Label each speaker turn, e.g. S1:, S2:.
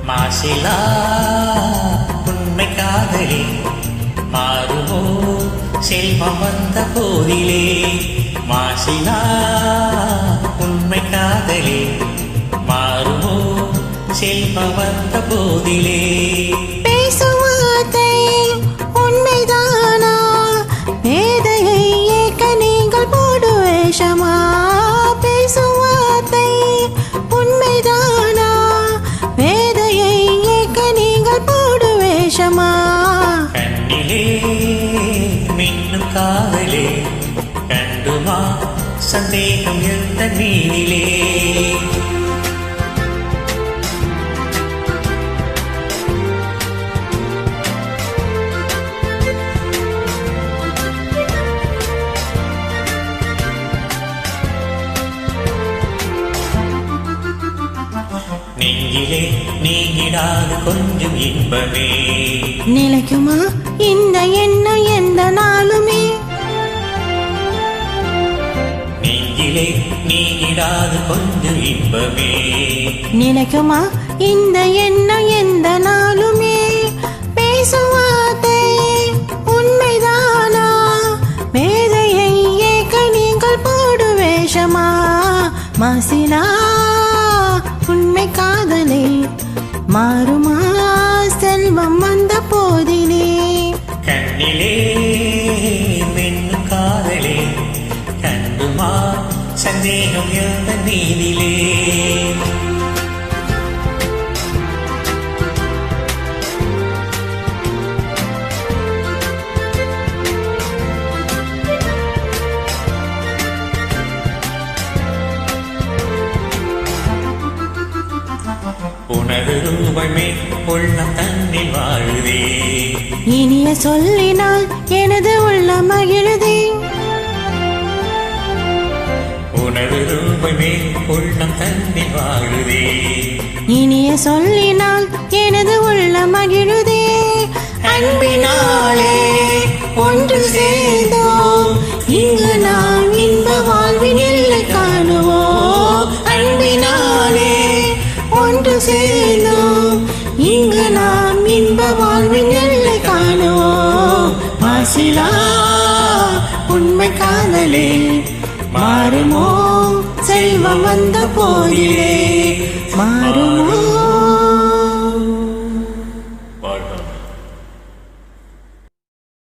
S1: மாசிலா உண்மை காதலே மாறுமோ செல்வம் வந்த போதிலே மாசிலா உண்மை காதலே மாறுமோ செல்வம் வந்த போதிலே
S2: பேசுவார்த்தை உண்மைதானா மேதையை ஏற்க நீங்கள் போடு வேஷமா பேசுவார்த்தை உண்மைதானா மேதையை ஏற்க நீங்கள் போடு வேஷமா
S1: கண்ணிலே மின்னும் காதலே கண்டுமா சந்தேகம் எந்த மீனிலே நெஞ்சிலே நீங்கிடாத கொஞ்சம் இன்பமே
S2: நிலைக்குமா இந்த எண்ணம் எந்த நாளுமே
S1: நெஞ்சிலே நீங்கிடாத கொஞ்சம் இன்பமே
S2: நிலைக்குமா இந்த எண்ணம் எந்த நாளுமே பேசுவார்த்தை உண்மைதானா மேதையை ஏற்க நீங்கள் போடு வேஷமா மாசிலா உண்மை காதலே மாறுமா செல்வம் வந்த போதிலே
S1: கண்ணிலே மின்னும் காதலே கண்டுமா சந்தேகம் எந்த நீதிலே உனது ரூபமே உள்ளம் தன்னில் வாழுதே
S2: இனிய சொல்லினால் எனது உள்ள மகிழுதே
S1: உனது ரூபமே உள்ளம் தன்னில் வாழுதே
S2: இனிய சொல்லினால் எனது உள்ள மகிழுதே அன்பினாலே ஒன்று சேர்ந்தோம் இங்கு நாம் இன்ப வாழ்வின் எல்லை காணுவோம் அன்பினாலே ஒன்று சேர்ந்தோம் இங்கு நாம் இன்ப வாழ்வின் எல்லை காணுவோம் மாசிலா உண்மை காதலே மாறுமோ செல்வம் வந்த போதிலே மாறுமோ